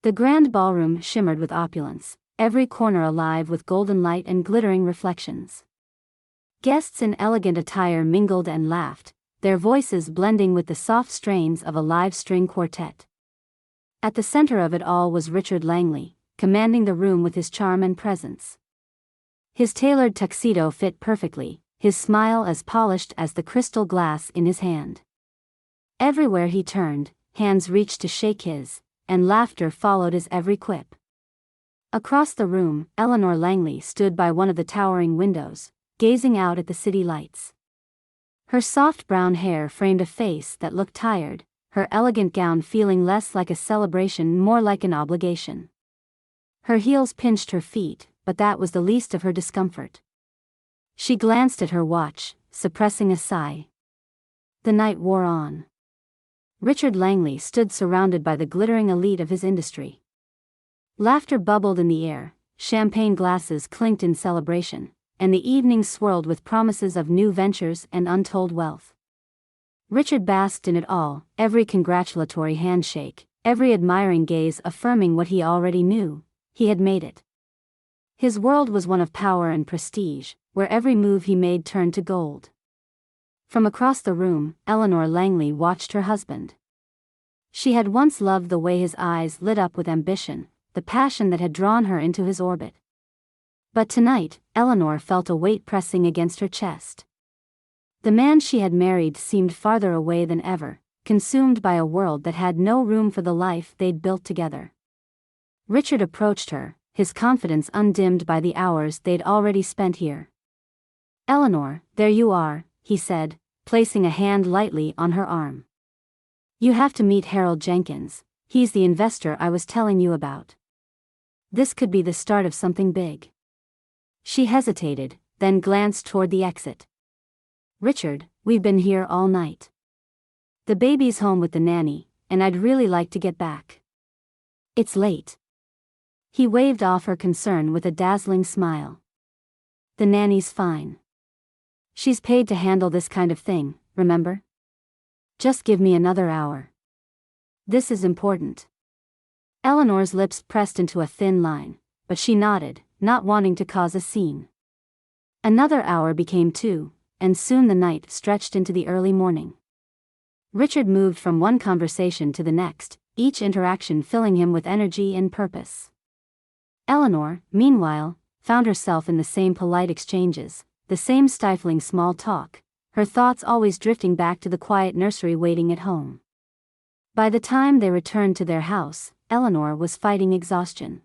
The grand ballroom shimmered with opulence, every corner alive with golden light and glittering reflections. Guests in elegant attire mingled and laughed, their voices blending with the soft strains of a live string quartet. At the center of it all was Richard Langley, commanding the room with his charm and presence. His tailored tuxedo fit perfectly, his smile as polished as the crystal glass in his hand. Everywhere he turned, hands reached to shake his, and laughter followed his every quip. Across the room, Eleanor Langley stood by one of the towering windows, gazing out at the city lights. Her soft brown hair framed a face that looked tired, her elegant gown feeling less like a celebration, more like an obligation. Her heels pinched her feet, but that was the least of her discomfort. She glanced at her watch, suppressing a sigh. The night wore on. Richard Langley stood surrounded by the glittering elite of his industry. Laughter bubbled in the air, champagne glasses clinked in celebration, and the evening swirled with promises of new ventures and untold wealth. Richard basked in it all, every congratulatory handshake, every admiring gaze affirming what he already knew: he had made it. His world was one of power and prestige, where every move he made turned to gold. From across the room, Eleanor Langley watched her husband. She had once loved the way his eyes lit up with ambition, the passion that had drawn her into his orbit. But tonight, Eleanor felt a weight pressing against her chest. The man she had married seemed farther away than ever, consumed by a world that had no room for the life they'd built together. Richard approached her, his confidence undimmed by the hours they'd already spent here. "Eleanor, there you are," he said, placing a hand lightly on her arm. "You have to meet Harold Jenkins, he's the investor I was telling you about. This could be the start of something big." She hesitated, then glanced toward the exit. "Richard, we've been here all night. The baby's home with the nanny, and I'd really like to get back. It's late." He waved off her concern with a dazzling smile. "The nanny's fine. She's paid to handle this kind of thing, remember? Just give me another hour. This is important." Eleanor's lips pressed into a thin line, but she nodded, not wanting to cause a scene. Another hour became 2, and soon the night stretched into the early morning. Richard moved from one conversation to the next, each interaction filling him with energy and purpose. Eleanor, meanwhile, found herself in the same polite exchanges, the same stifling small talk, her thoughts always drifting back to the quiet nursery waiting at home. By the time they returned to their house, Eleanor was fighting exhaustion.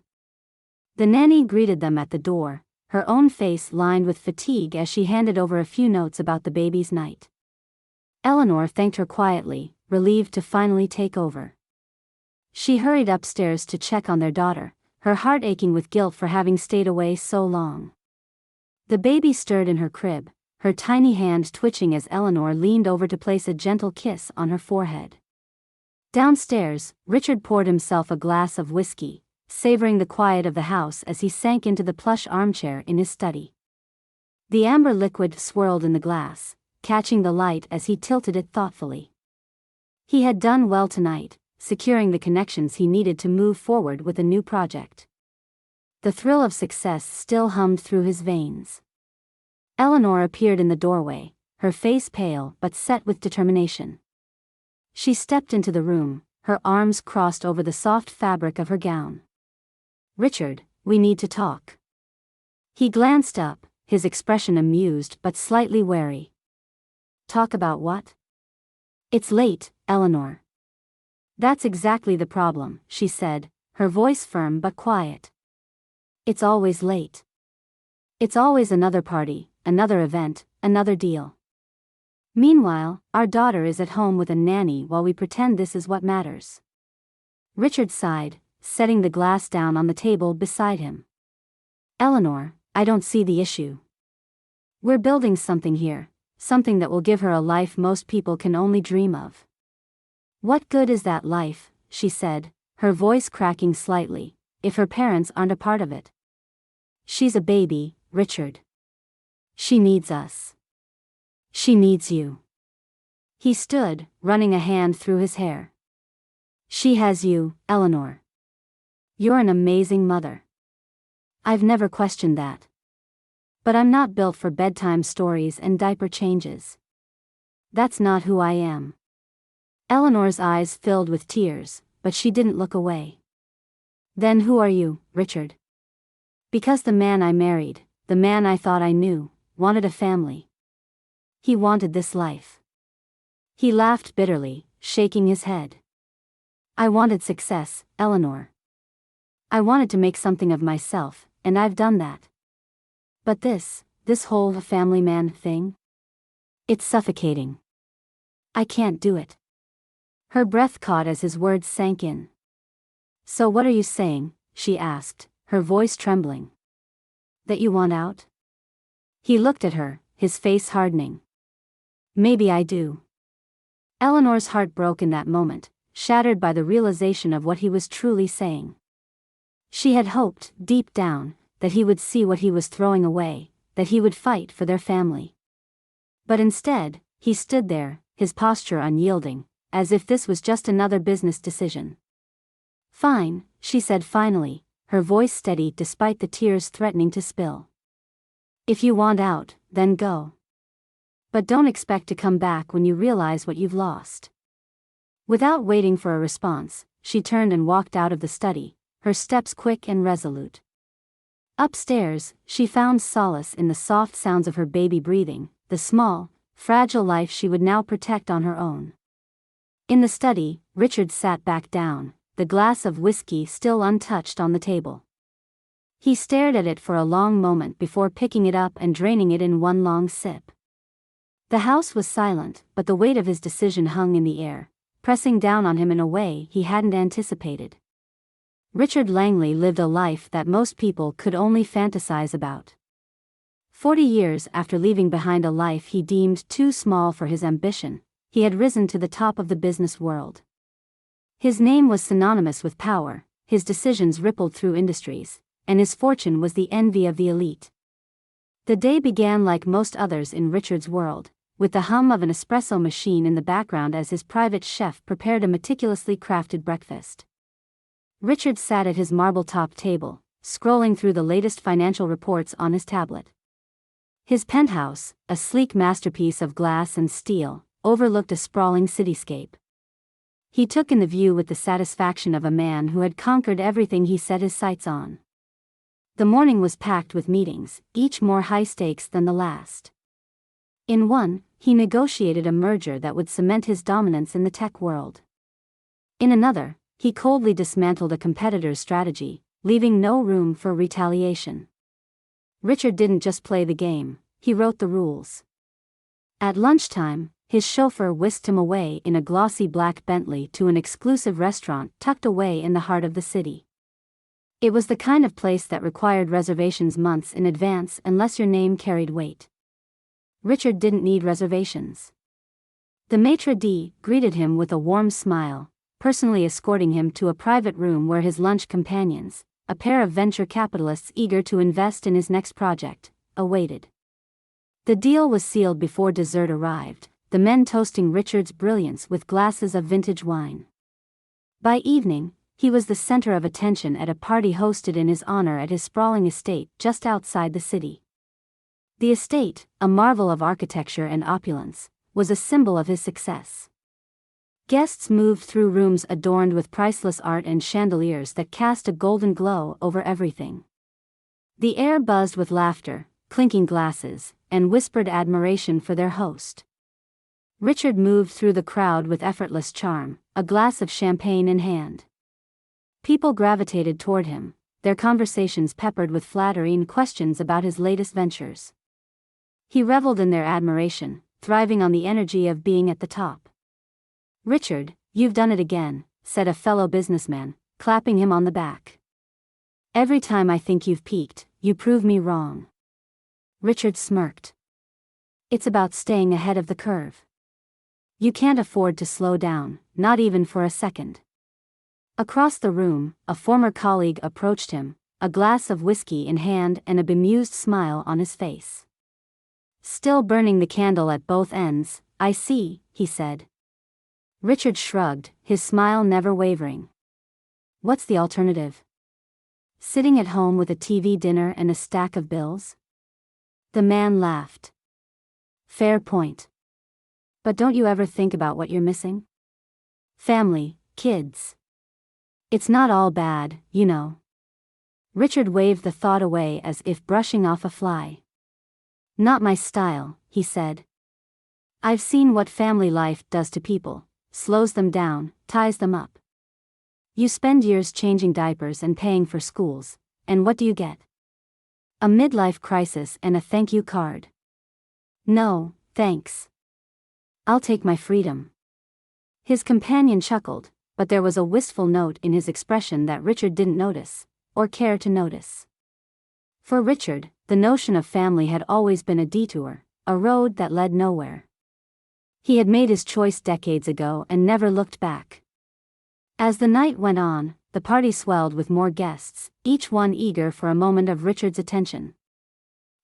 The nanny greeted them at the door, her own face lined with fatigue as she handed over a few notes about the baby's night. Eleanor thanked her quietly, relieved to finally take over. She hurried upstairs to check on their daughter, her heart aching with guilt for having stayed away so long. The baby stirred in her crib, her tiny hand twitching as Eleanor leaned over to place a gentle kiss on her forehead. Downstairs, Richard poured himself a glass of whiskey, savoring the quiet of the house as he sank into the plush armchair in his study. The amber liquid swirled in the glass, catching the light as he tilted it thoughtfully. He had done well tonight, securing the connections he needed to move forward with a new project. The thrill of success still hummed through his veins. Eleanor appeared in the doorway, her face pale but set with determination. She stepped into the room, her arms crossed over the soft fabric of her gown. "Richard, we need to talk." He glanced up, his expression amused but slightly wary. "Talk about what?" "It's late, Eleanor." "That's exactly the problem," she said, her voice firm but quiet. "It's always late. It's always another party, another event, another deal. Meanwhile, our daughter is at home with a nanny while we pretend this is what matters." Richard sighed, setting the glass down on the table beside him. "Eleanor, I don't see the issue. We're building something here, something that will give her a life most people can only dream of." "What good is that life," she said, her voice cracking slightly, "if her parents aren't a part of it? She's a baby, Richard. She needs us. She needs you." He stood, running a hand through his hair. "She has you, Eleanor. You're an amazing mother. I've never questioned that. But I'm not built for bedtime stories and diaper changes. That's not who I am. Eleanor's eyes filled with tears, but she didn't look away. Then who are you, Richard? Because the man I married, the man I thought I knew, wanted a family. He wanted this life. He laughed bitterly, shaking his head. I wanted success, Eleanor. I wanted to make something of myself, and I've done that. But this whole family man thing? It's suffocating. I can't do it. Her breath caught as his words sank in. So what are you saying? She asked, her voice trembling. That you want out? He looked at her, his face hardening. Maybe I do. Eleanor's heart broke in that moment, shattered by the realization of what he was truly saying. She had hoped, deep down, that he would see what he was throwing away, that he would fight for their family. But instead, he stood there, his posture unyielding, as if this was just another business decision. Fine, she said finally, her voice steady despite the tears threatening to spill. If you want out, then go. But don't expect to come back when you realize what you've lost. Without waiting for a response, she turned and walked out of the study, her steps quick and resolute. Upstairs, she found solace in the soft sounds of her baby breathing, the small, fragile life she would now protect on her own. In the study, Richard sat back down, the glass of whiskey still untouched on the table. He stared at it for a long moment before picking it up and draining it in one long sip. The house was silent, but the weight of his decision hung in the air, pressing down on him in a way he hadn't anticipated. Richard Langley lived a life that most people could only fantasize about. 40 years after leaving behind a life he deemed too small for his ambition, he had risen to the top of the business world. His name was synonymous with power, his decisions rippled through industries, and his fortune was the envy of the elite. The day began like most others in Richard's world, with the hum of an espresso machine in the background as his private chef prepared a meticulously crafted breakfast. Richard sat at his marble-top table, scrolling through the latest financial reports on his tablet. His penthouse, a sleek masterpiece of glass and steel, overlooked a sprawling cityscape. He took in the view with the satisfaction of a man who had conquered everything he set his sights on. The morning was packed with meetings, each more high-stakes than the last. In one, he negotiated a merger that would cement his dominance in the tech world. In another, he coldly dismantled a competitor's strategy, leaving no room for retaliation. Richard didn't just play the game, he wrote the rules. At lunchtime, his chauffeur whisked him away in a glossy black Bentley to an exclusive restaurant tucked away in the heart of the city. It was the kind of place that required reservations months in advance unless your name carried weight. Richard didn't need reservations. The maitre d' greeted him with a warm smile, personally escorting him to a private room where his lunch companions, a pair of venture capitalists eager to invest in his next project, awaited. The deal was sealed before dessert arrived, the men toasting Richard's brilliance with glasses of vintage wine. By evening, he was the center of attention at a party hosted in his honor at his sprawling estate just outside the city. The estate, a marvel of architecture and opulence, was a symbol of his success. Guests moved through rooms adorned with priceless art and chandeliers that cast a golden glow over everything. The air buzzed with laughter, clinking glasses, and whispered admiration for their host. Richard moved through the crowd with effortless charm, a glass of champagne in hand. People gravitated toward him, their conversations peppered with flattery and questions about his latest ventures. He reveled in their admiration, thriving on the energy of being at the top. "Richard, you've done it again," said a fellow businessman, clapping him on the back. "Every time I think you've peaked, you prove me wrong." Richard smirked. "It's about staying ahead of the curve. You can't afford to slow down, not even for a second." Across the room, a former colleague approached him, a glass of whiskey in hand and a bemused smile on his face. "Still burning the candle at both ends, I see," he said. Richard shrugged, his smile never wavering. "What's the alternative?" Sitting at home with a TV dinner and a stack of bills? The man laughed. Fair point. But don't you ever think about what you're missing? Family, kids. It's not all bad, you know. Richard waved the thought away as if brushing off a fly. Not my style, he said. I've seen what family life does to people, slows them down, ties them up. You spend years changing diapers and paying for schools, and what do you get? A midlife crisis and a thank you card. No, thanks. I'll take my freedom. His companion chuckled, but there was a wistful note in his expression that Richard didn't notice, or care to notice. For Richard, the notion of family had always been a detour, a road that led nowhere. He had made his choice decades ago and never looked back. As the night went on, the party swelled with more guests, each one eager for a moment of Richard's attention.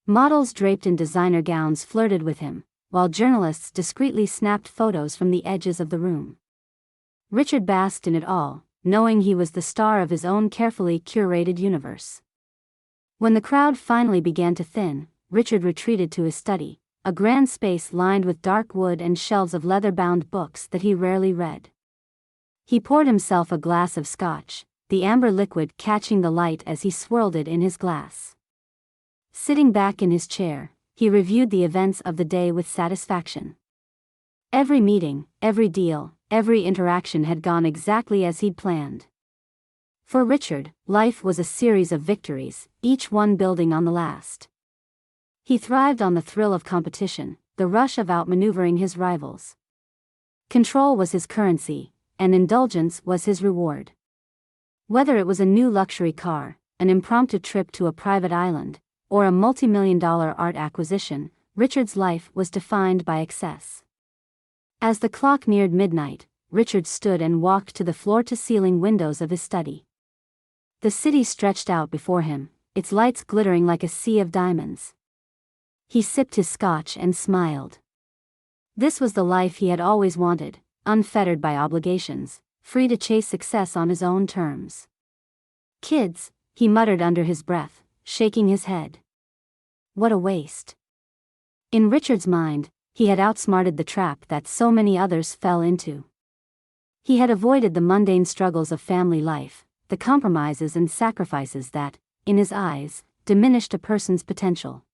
Models draped in designer gowns flirted with him, while journalists discreetly snapped photos from the edges of the room. Richard basked in it all, knowing he was the star of his own carefully curated universe. When the crowd finally began to thin, Richard retreated to his study, a grand space lined with dark wood and shelves of leather-bound books that he rarely read. He poured himself a glass of scotch, the amber liquid catching the light as he swirled it in his glass. Sitting back in his chair, he reviewed the events of the day with satisfaction. Every meeting, every deal, every interaction had gone exactly as he'd planned. For Richard, life was a series of victories, each one building on the last. He thrived on the thrill of competition, the rush of outmaneuvering his rivals. Control was his currency, and indulgence was his reward. Whether it was a new luxury car, an impromptu trip to a private island, or a multi-million-dollar art acquisition, Richard's life was defined by excess. As the clock neared midnight, Richard stood and walked to the floor-to-ceiling windows of his study. The city stretched out before him, its lights glittering like a sea of diamonds. He sipped his scotch and smiled. This was the life he had always wanted, unfettered by obligations, free to chase success on his own terms. Kids, he muttered under his breath, shaking his head. What a waste. In Richard's mind, he had outsmarted the trap that so many others fell into. He had avoided the mundane struggles of family life, the compromises and sacrifices that, in his eyes, diminished a person's potential.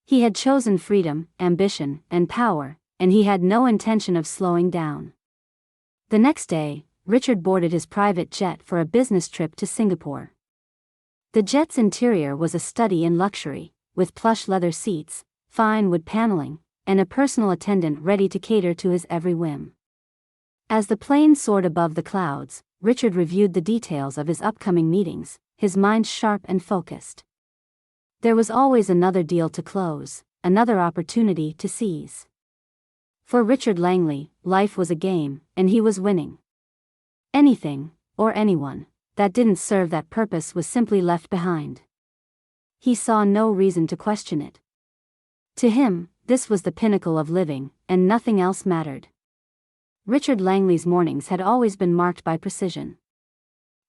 He had chosen freedom, ambition, and power, and he had no intention of slowing down. The next day, Richard boarded his private jet for a business trip to Singapore. The jet's interior was a study in luxury, with plush leather seats, fine wood paneling, and a personal attendant ready to cater to his every whim. As the plane soared above the clouds, Richard reviewed the details of his upcoming meetings, his mind sharp and focused. There was always another deal to close, another opportunity to seize. For Richard Langley, life was a game, and he was winning. Anything, or anyone, that didn't serve that purpose was simply left behind. He saw no reason to question it. To him, this was the pinnacle of living, and nothing else mattered. Richard Langley's mornings had always been marked by precision.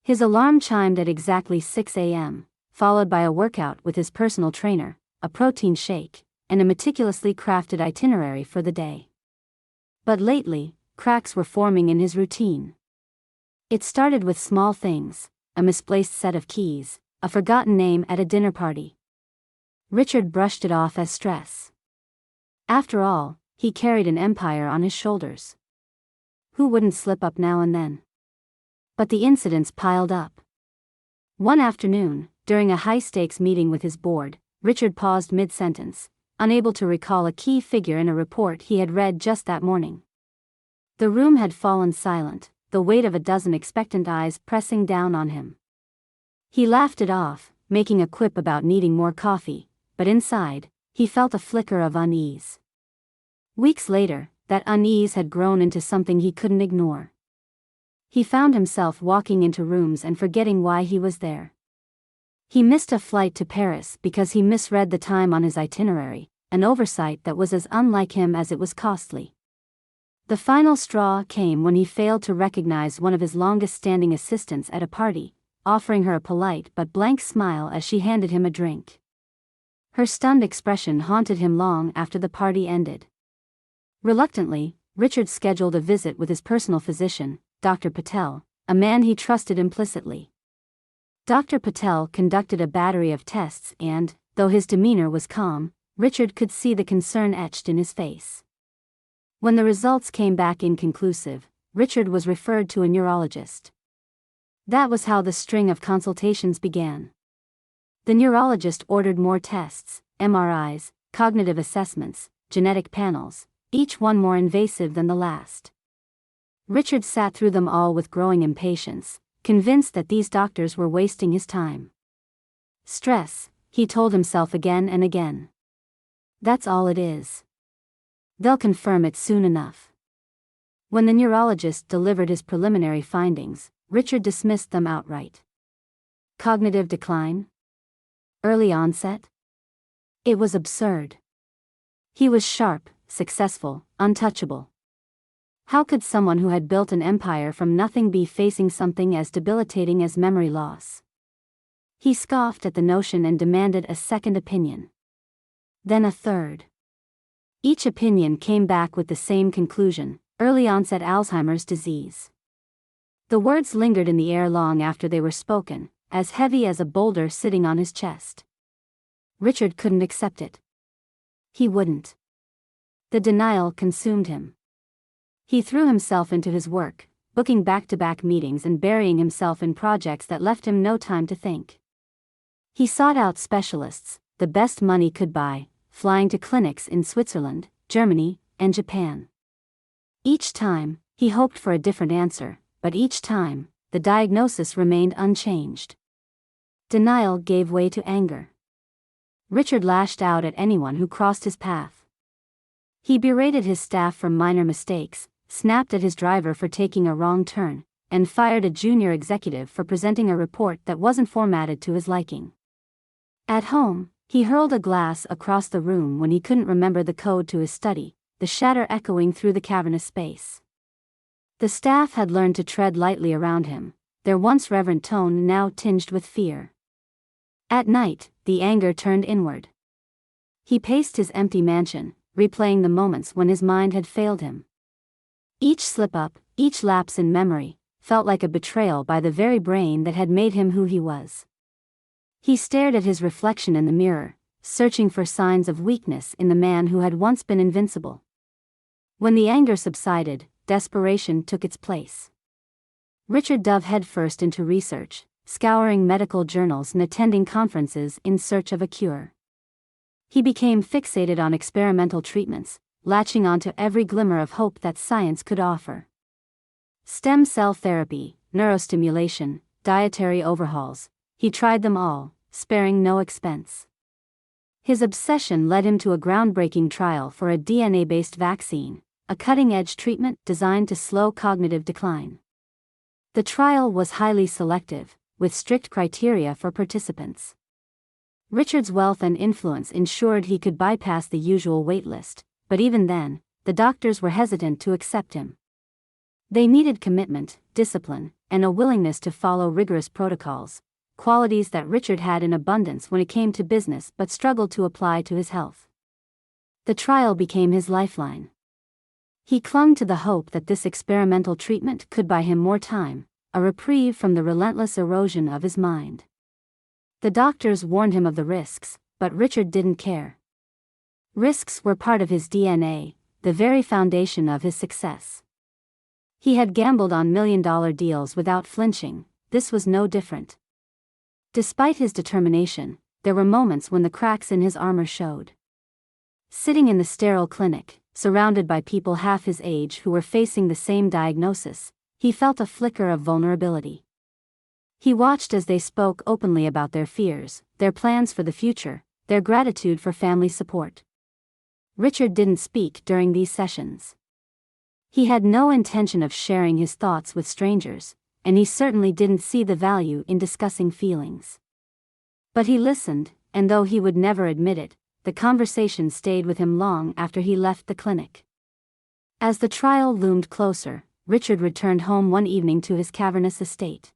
His alarm chimed at exactly 6 a.m., followed by a workout with his personal trainer, a protein shake, and a meticulously crafted itinerary for the day. But lately, cracks were forming in his routine. It started with small things, a misplaced set of keys, a forgotten name at a dinner party. Richard brushed it off as stress. After all, he carried an empire on his shoulders. Who wouldn't slip up now and then? But the incidents piled up. One afternoon, during a high-stakes meeting with his board, Richard paused mid-sentence, unable to recall a key figure in a report he had read just that morning. The room had fallen silent, the weight of a dozen expectant eyes pressing down on him. He laughed it off, making a quip about needing more coffee, but inside, he felt a flicker of unease. Weeks later, that unease had grown into something he couldn't ignore. He found himself walking into rooms and forgetting why he was there. He missed a flight to Paris because he misread the time on his itinerary, an oversight that was as unlike him as it was costly. The final straw came when he failed to recognize one of his longest-standing assistants at a party, offering her a polite but blank smile as she handed him a drink. Her stunned expression haunted him long after the party ended. Reluctantly, Richard scheduled a visit with his personal physician, Dr. Patel, a man he trusted implicitly. Dr. Patel conducted a battery of tests and, though his demeanor was calm, Richard could see the concern etched in his face. When the results came back inconclusive, Richard was referred to a neurologist. That was how the string of consultations began. The neurologist ordered more tests, MRIs, cognitive assessments, genetic panels, each one more invasive than the last. Richard sat through them all with growing impatience, convinced that these doctors were wasting his time. Stress, he told himself again and again. That's all it is. They'll confirm it soon enough. When the neurologist delivered his preliminary findings, Richard dismissed them outright. Cognitive decline? Early onset? It was absurd. He was sharp, successful, untouchable. How could someone who had built an empire from nothing be facing something as debilitating as memory loss? He scoffed at the notion and demanded a second opinion. Then a third. Each opinion came back with the same conclusion: early onset Alzheimer's disease. The words lingered in the air long after they were spoken, as heavy as a boulder sitting on his chest. Richard couldn't accept it. He wouldn't. The denial consumed him. He threw himself into his work, booking back-to-back meetings and burying himself in projects that left him no time to think. He sought out specialists, the best money could buy, flying to clinics in Switzerland, Germany, and Japan. Each time, he hoped for a different answer, but each time, the diagnosis remained unchanged. Denial gave way to anger. Richard lashed out at anyone who crossed his path. He berated his staff for minor mistakes, snapped at his driver for taking a wrong turn, and fired a junior executive for presenting a report that wasn't formatted to his liking. At home, he hurled a glass across the room when he couldn't remember the code to his study, the shatter echoing through the cavernous space. The staff had learned to tread lightly around him, their once reverent tone now tinged with fear. At night, the anger turned inward. He paced his empty mansion, replaying the moments when his mind had failed him. Each slip-up, each lapse in memory, felt like a betrayal by the very brain that had made him who he was. He stared at his reflection in the mirror, searching for signs of weakness in the man who had once been invincible. When the anger subsided, desperation took its place. Richard dove headfirst into research, scouring medical journals and attending conferences in search of a cure. He became fixated on experimental treatments, latching onto every glimmer of hope that science could offer. Stem cell therapy, neurostimulation, dietary overhauls, he tried them all, sparing no expense. His obsession led him to a groundbreaking trial for a DNA-based vaccine, a cutting-edge treatment designed to slow cognitive decline. The trial was highly selective, with strict criteria for participants. Richard's wealth and influence ensured he could bypass the usual waitlist, but even then, the doctors were hesitant to accept him. They needed commitment, discipline, and a willingness to follow rigorous protocols, qualities that Richard had in abundance when it came to business but struggled to apply to his health. The trial became his lifeline. He clung to the hope that this experimental treatment could buy him more time, a reprieve from the relentless erosion of his mind. The doctors warned him of the risks, but Richard didn't care. Risks were part of his DNA, the very foundation of his success. He had gambled on million-dollar deals without flinching. This was no different. Despite his determination, there were moments when the cracks in his armor showed. Sitting in the sterile clinic, surrounded by people half his age who were facing the same diagnosis, he felt a flicker of vulnerability. He watched as they spoke openly about their fears, their plans for the future, their gratitude for family support. Richard didn't speak during these sessions. He had no intention of sharing his thoughts with strangers, and he certainly didn't see the value in discussing feelings. But he listened, and though he would never admit it, the conversation stayed with him long after he left the clinic. As the trial loomed closer, Richard returned home one evening to his cavernous estate.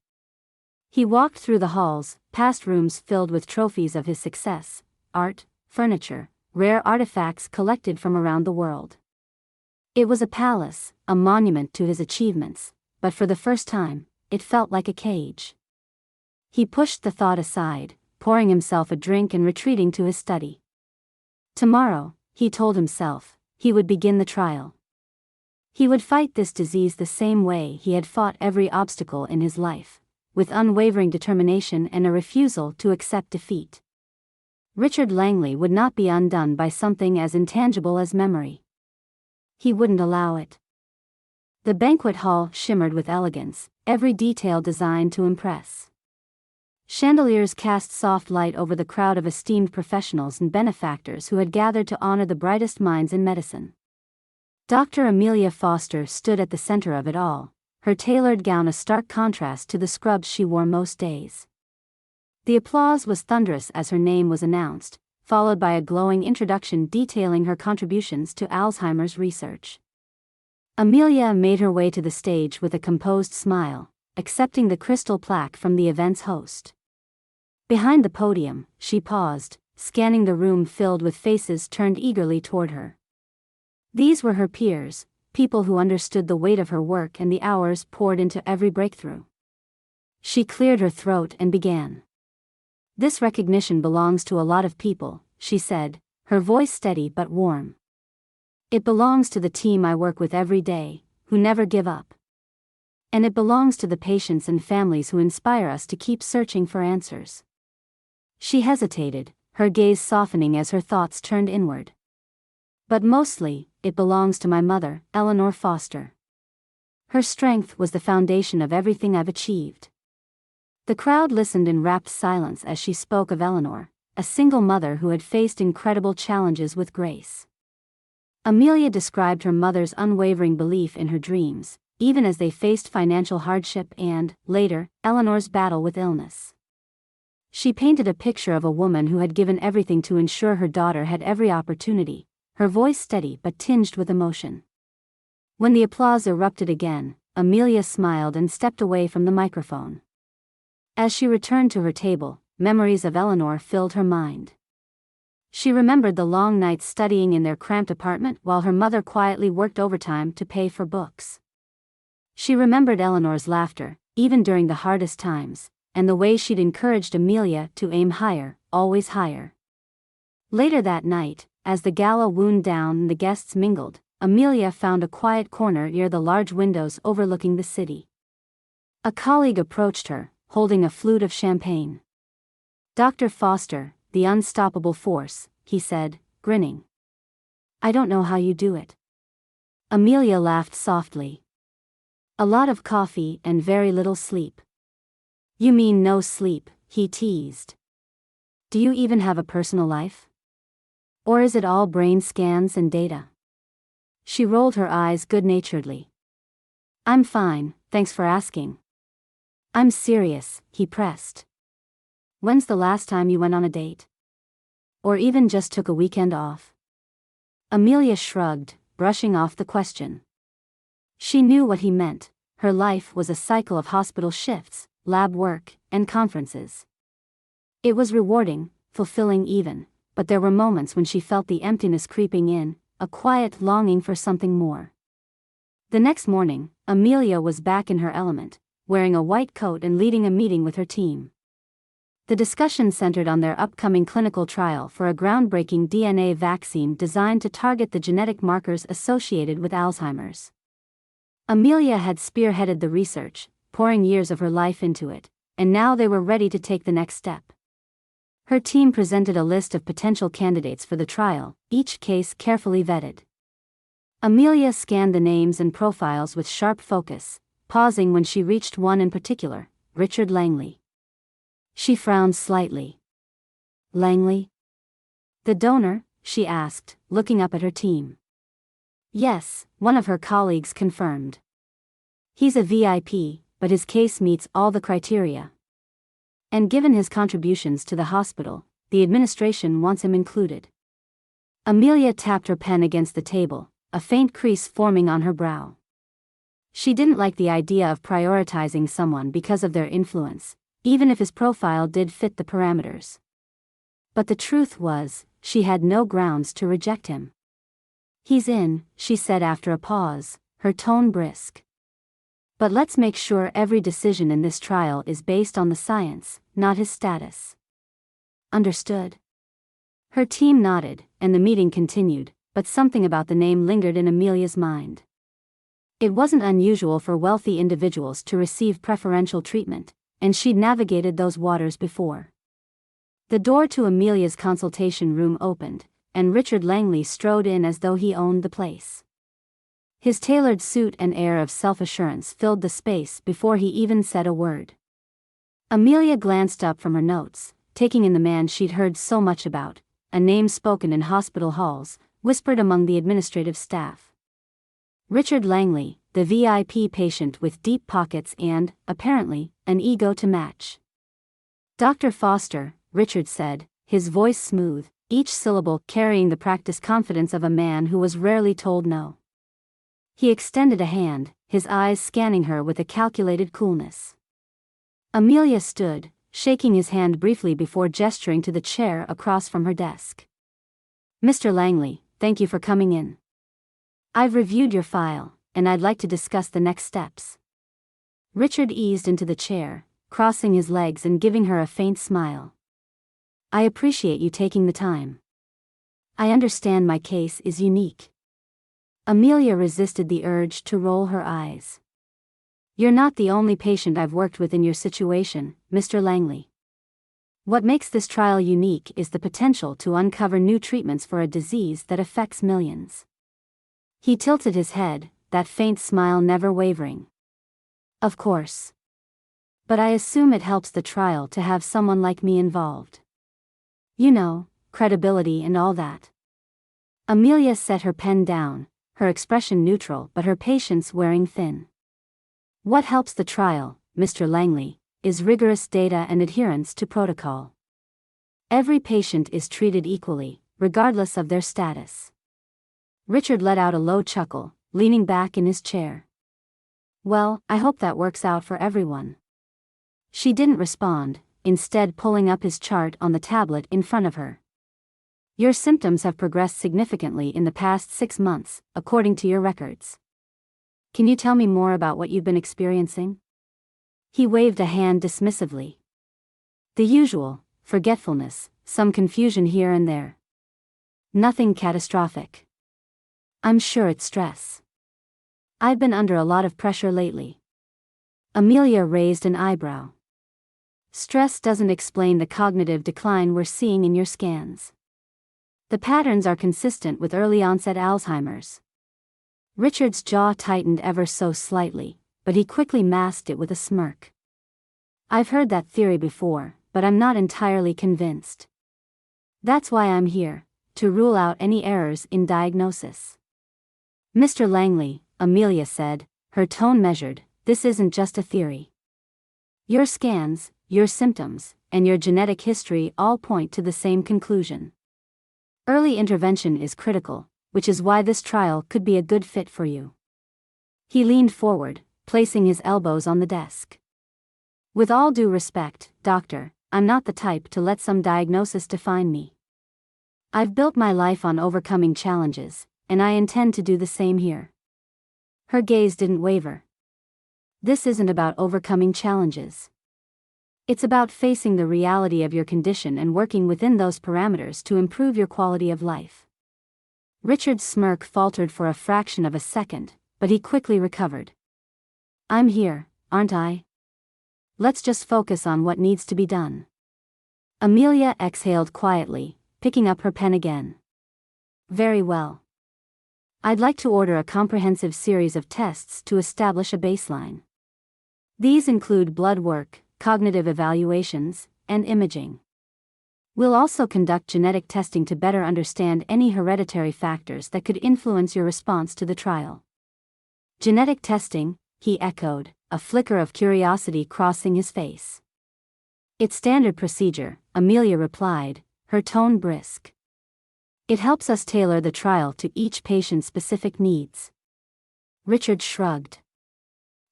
He walked through the halls, past rooms filled with trophies of his success, art, furniture, rare artifacts collected from around the world. It was a palace, a monument to his achievements, but for the first time, it felt like a cage. He pushed the thought aside, pouring himself a drink and retreating to his study. Tomorrow, he told himself, he would begin the trial. He would fight this disease the same way he had fought every obstacle in his life, with unwavering determination and a refusal to accept defeat. Richard Langley would not be undone by something as intangible as memory. He wouldn't allow it. The banquet hall shimmered with elegance, every detail designed to impress. Chandeliers cast soft light over the crowd of esteemed professionals and benefactors who had gathered to honor the brightest minds in medicine. Dr. Amelia Foster stood at the center of it all, her tailored gown a stark contrast to the scrubs she wore most days. The applause was thunderous as her name was announced, followed by a glowing introduction detailing her contributions to Alzheimer's research. Amelia made her way to the stage with a composed smile, accepting the crystal plaque from the event's host. Behind the podium, she paused, scanning the room filled with faces turned eagerly toward her. These were her peers, people who understood the weight of her work and the hours poured into every breakthrough. She cleared her throat and began. "This recognition belongs to a lot of people," she said, her voice steady but warm. "It belongs to the team I work with every day, who never give up. And it belongs to the patients and families who inspire us to keep searching for answers." She hesitated, her gaze softening as her thoughts turned inward. "But mostly, it belongs to my mother, Eleanor Foster. Her strength was the foundation of everything I've achieved." The crowd listened in rapt silence as she spoke of Eleanor, a single mother who had faced incredible challenges with grace. Amelia described her mother's unwavering belief in her dreams, even as they faced financial hardship and, later, Eleanor's battle with illness. She painted a picture of a woman who had given everything to ensure her daughter had every opportunity, her voice steady but tinged with emotion. When the applause erupted again, Amelia smiled and stepped away from the microphone. As she returned to her table, memories of Eleanor filled her mind. She remembered the long nights studying in their cramped apartment while her mother quietly worked overtime to pay for books. She remembered Eleanor's laughter, even during the hardest times, and the way she'd encouraged Amelia to aim higher, always higher. Later that night, as the gala wound down and the guests mingled, Amelia found a quiet corner near the large windows overlooking the city. A colleague approached her, holding a flute of champagne. "Dr. Foster, the unstoppable force," he said, grinning. "I don't know how you do it." Amelia laughed softly. "A lot of coffee and very little sleep." "You mean no sleep," he teased. "Do you even have a personal life? Or is it all brain scans and data?" She rolled her eyes good-naturedly. "I'm fine, thanks for asking." "I'm serious," he pressed. "When's the last time you went on a date? Or even just took a weekend off?" Amelia shrugged, brushing off the question. She knew what he meant. Her life was a cycle of hospital shifts, lab work, and conferences. It was rewarding, fulfilling even, but there were moments when she felt the emptiness creeping in, a quiet longing for something more. The next morning, Amelia was back in her element, wearing a white coat and leading a meeting with her team. The discussion centered on their upcoming clinical trial for a groundbreaking DNA vaccine designed to target the genetic markers associated with Alzheimer's. Amelia had spearheaded the research, pouring years of her life into it, and now they were ready to take the next step. Her team presented a list of potential candidates for the trial, each case carefully vetted. Amelia scanned the names and profiles with sharp focus, pausing when she reached one in particular, Richard Langley. She frowned slightly. "Langley? The donor?" she asked, looking up at her team. "Yes," one of her colleagues confirmed. "He's a VIP, but his case meets all the criteria. And given his contributions to the hospital, the administration wants him included." Amelia tapped her pen against the table, a faint crease forming on her brow. She didn't like the idea of prioritizing someone because of their influence, even if his profile did fit the parameters. But the truth was, she had no grounds to reject him. "He's in," she said after a pause, her tone brisk. "But let's make sure every decision in this trial is based on the science, not his status." "Understood." Her team nodded, and the meeting continued, but something about the name lingered in Amelia's mind. It wasn't unusual for wealthy individuals to receive preferential treatment, and she'd navigated those waters before. The door to Amelia's consultation room opened, and Richard Langley strode in as though he owned the place. His tailored suit and air of self-assurance filled the space before he even said a word. Amelia glanced up from her notes, taking in the man she'd heard so much about, a name spoken in hospital halls, whispered among the administrative staff. Richard Langley, the VIP patient with deep pockets and, apparently, an ego to match. "Dr. Foster," Richard said, his voice smooth, each syllable carrying the practiced confidence of a man who was rarely told no. He extended a hand, his eyes scanning her with a calculated coolness. Amelia stood, shaking his hand briefly before gesturing to the chair across from her desk. "Mr. Langley, thank you for coming in. I've reviewed your file, and I'd like to discuss the next steps." Richard eased into the chair, crossing his legs and giving her a faint smile. "I appreciate you taking the time. I understand my case is unique." Amelia resisted the urge to roll her eyes. "You're not the only patient I've worked with in your situation, Mr. Langley. What makes this trial unique is the potential to uncover new treatments for a disease that affects millions." He tilted his head, that faint smile never wavering. "Of course. But I assume it helps the trial to have someone like me involved. You know, credibility and all that." Amelia set her pen down, her expression neutral but her patience wearing thin. "What helps the trial, Mr. Langley, is rigorous data and adherence to protocol. Every patient is treated equally, regardless of their status." Richard let out a low chuckle, leaning back in his chair. "Well, I hope that works out for everyone." She didn't respond, instead pulling up his chart on the tablet in front of her. "Your symptoms have progressed significantly in the past 6 months, according to your records. Can you tell me more about what you've been experiencing?" He waved a hand dismissively. "The usual, forgetfulness, some confusion here and there. Nothing catastrophic. I'm sure it's stress. I've been under a lot of pressure lately." Amelia raised an eyebrow. "Stress doesn't explain the cognitive decline we're seeing in your scans. The patterns are consistent with early-onset Alzheimer's." Richard's jaw tightened ever so slightly, but he quickly masked it with a smirk. "I've heard that theory before, but I'm not entirely convinced. That's why I'm here, to rule out any errors in diagnosis." "Mr. Langley," Amelia said, her tone measured, "this isn't just a theory. Your scans, your symptoms, and your genetic history all point to the same conclusion. Early intervention is critical, which is why this trial could be a good fit for you." He leaned forward, placing his elbows on the desk. "With all due respect, doctor, I'm not the type to let some diagnosis define me. I've built my life on overcoming challenges, and I intend to do the same here." Her gaze didn't waver. "This isn't about overcoming challenges. It's about facing the reality of your condition and working within those parameters to improve your quality of life." Richard's smirk faltered for a fraction of a second, but he quickly recovered. "I'm here, aren't I? Let's just focus on what needs to be done." Amelia exhaled quietly, picking up her pen again. "Very well. I'd like to order a comprehensive series of tests to establish a baseline. These include blood work, cognitive evaluations, and imaging. We'll also conduct genetic testing to better understand any hereditary factors that could influence your response to the trial." "Genetic testing," he echoed, a flicker of curiosity crossing his face. "It's standard procedure," Amelia replied, her tone brisk. "It helps us tailor the trial to each patient's specific needs." Richard shrugged.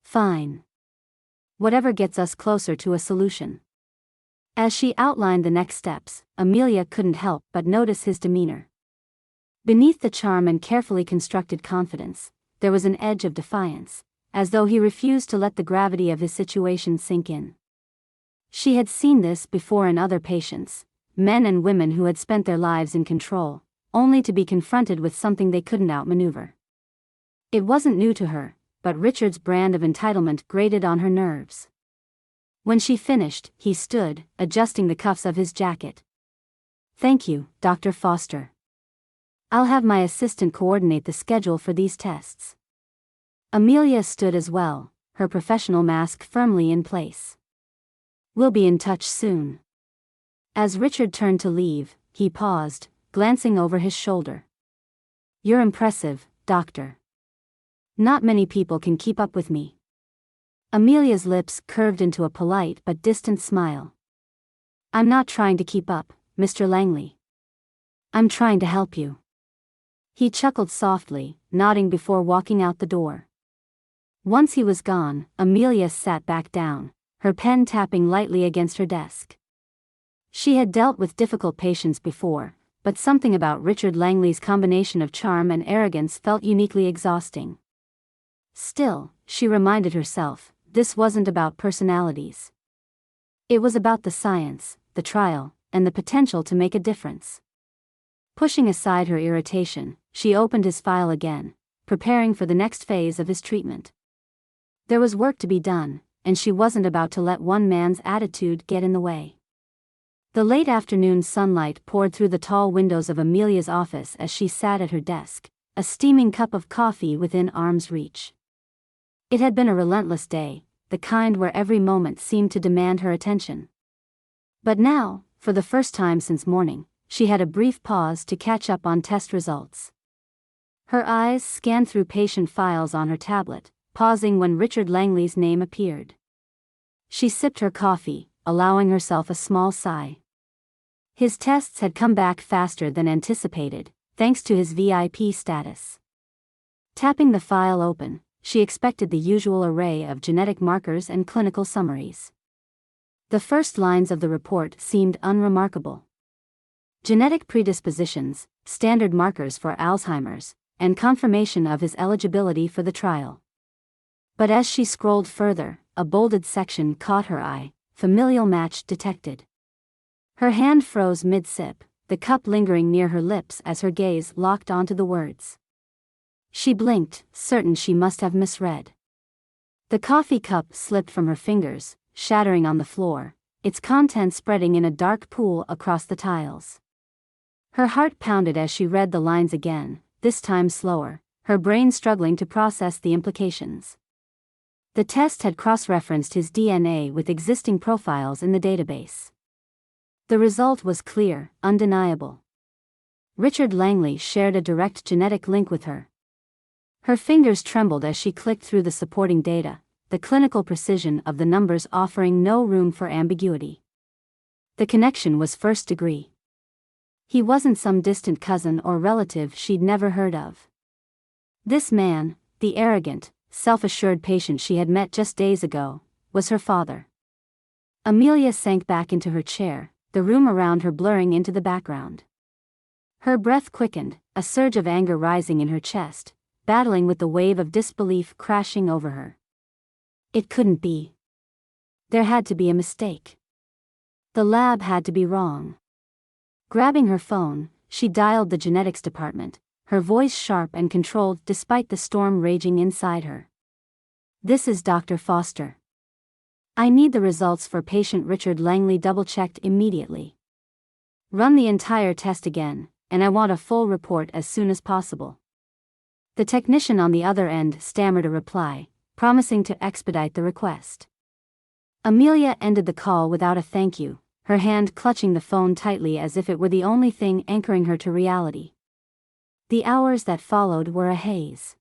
"Fine. Whatever gets us closer to a solution." As she outlined the next steps, Amelia couldn't help but notice his demeanor. Beneath the charm and carefully constructed confidence, there was an edge of defiance, as though he refused to let the gravity of his situation sink in. She had seen this before in other patients, men and women who had spent their lives in control, only to be confronted with something they couldn't outmaneuver. It wasn't new to her, but Richard's brand of entitlement grated on her nerves. When she finished, he stood, adjusting the cuffs of his jacket. "Thank you, Dr. Foster. I'll have my assistant coordinate the schedule for these tests." Amelia stood as well, her professional mask firmly in place. "We'll be in touch soon." As Richard turned to leave, he paused, glancing over his shoulder. "You're impressive, Doctor. Not many people can keep up with me." Amelia's lips curved into a polite but distant smile. "I'm not trying to keep up, Mr. Langley. I'm trying to help you." He chuckled softly, nodding before walking out the door. Once he was gone, Amelia sat back down, her pen tapping lightly against her desk. She had dealt with difficult patients before, but something about Richard Langley's combination of charm and arrogance felt uniquely exhausting. Still, she reminded herself, this wasn't about personalities. It was about the science, the trial, and the potential to make a difference. Pushing aside her irritation, she opened his file again, preparing for the next phase of his treatment. There was work to be done, and she wasn't about to let one man's attitude get in the way. The late afternoon sunlight poured through the tall windows of Amelia's office as she sat at her desk, a steaming cup of coffee within arm's reach. It had been a relentless day, the kind where every moment seemed to demand her attention. But now, for the first time since morning, she had a brief pause to catch up on test results. Her eyes scanned through patient files on her tablet, pausing when Richard Langley's name appeared. She sipped her coffee, allowing herself a small sigh. His tests had come back faster than anticipated, thanks to his VIP status. Tapping the file open, she expected the usual array of genetic markers and clinical summaries. The first lines of the report seemed unremarkable. Genetic predispositions, standard markers for Alzheimer's, and confirmation of his eligibility for the trial. But as she scrolled further, a bolded section caught her eye, familial match detected. Her hand froze mid-sip, the cup lingering near her lips as her gaze locked onto the words. She blinked, certain she must have misread. The coffee cup slipped from her fingers, shattering on the floor, its contents spreading in a dark pool across the tiles. Her heart pounded as she read the lines again, this time slower, her brain struggling to process the implications. The test had cross-referenced his DNA with existing profiles in the database. The result was clear, undeniable. Richard Langley shared a direct genetic link with her. Her fingers trembled as she clicked through the supporting data, the clinical precision of the numbers offering no room for ambiguity. The connection was first degree. He wasn't some distant cousin or relative she'd never heard of. This man, the arrogant, self-assured patient she had met just days ago, was her father. Amelia sank back into her chair, the room around her blurring into the background. Her breath quickened, a surge of anger rising in her chest, battling with the wave of disbelief crashing over her. It couldn't be. There had to be a mistake. The lab had to be wrong. Grabbing her phone, she dialed the genetics department, her voice sharp and controlled despite the storm raging inside her. "This is Dr. Foster. I need the results for patient Richard Langley double-checked immediately. Run the entire test again, and I want a full report as soon as possible." The technician on the other end stammered a reply, promising to expedite the request. Amelia ended the call without a thank you, her hand clutching the phone tightly as if it were the only thing anchoring her to reality. The hours that followed were a haze.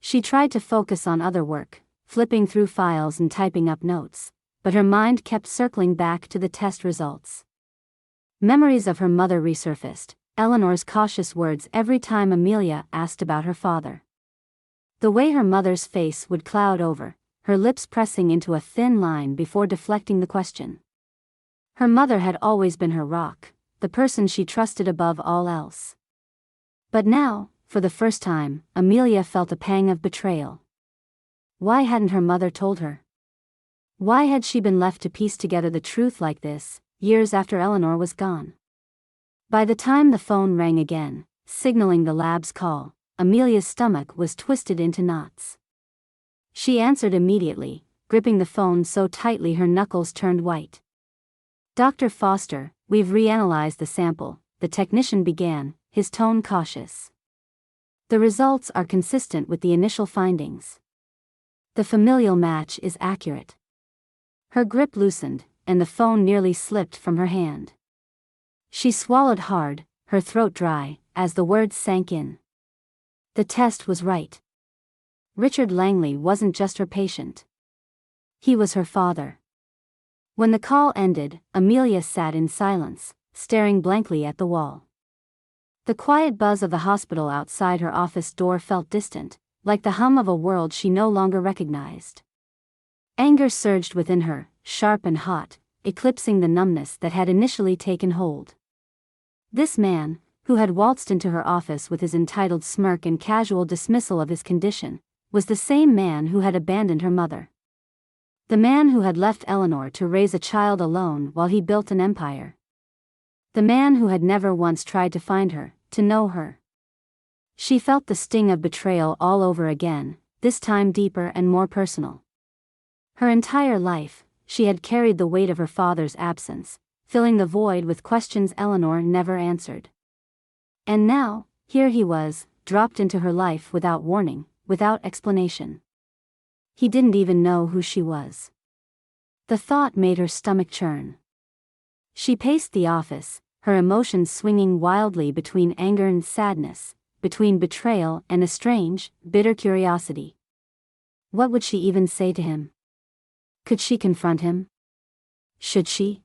She tried to focus on other work, flipping through files and typing up notes, but her mind kept circling back to the test results. Memories of her mother resurfaced, Eleanor's cautious words every time Amelia asked about her father. The way her mother's face would cloud over, her lips pressing into a thin line before deflecting the question. Her mother had always been her rock, the person she trusted above all else. But now, for the first time, Amelia felt a pang of betrayal. Why hadn't her mother told her? Why had she been left to piece together the truth like this, years after Eleanor was gone? By the time the phone rang again, signaling the lab's call, Amelia's stomach was twisted into knots. She answered immediately, gripping the phone so tightly her knuckles turned white. "Dr. Foster, we've reanalyzed the sample," the technician began, his tone cautious. "The results are consistent with the initial findings. The familial match is accurate." Her grip loosened, and the phone nearly slipped from her hand. She swallowed hard, her throat dry, as the words sank in. The test was right. Richard Langley wasn't just her patient. He was her father. When the call ended, Amelia sat in silence, staring blankly at the wall. The quiet buzz of the hospital outside her office door felt distant, like the hum of a world she no longer recognized. Anger surged within her, sharp and hot, eclipsing the numbness that had initially taken hold. This man, who had waltzed into her office with his entitled smirk and casual dismissal of his condition, was the same man who had abandoned her mother. The man who had left Eleanor to raise a child alone while he built an empire. The man who had never once tried to find her, to know her. She felt the sting of betrayal all over again, this time deeper and more personal. Her entire life, she had carried the weight of her father's absence, filling the void with questions Eleanor never answered. And now, here he was, dropped into her life without warning, without explanation. He didn't even know who she was. The thought made her stomach churn. She paced the office, her emotions swinging wildly between anger and sadness, between betrayal and a strange, bitter curiosity. What would she even say to him? Could she confront him? Should she?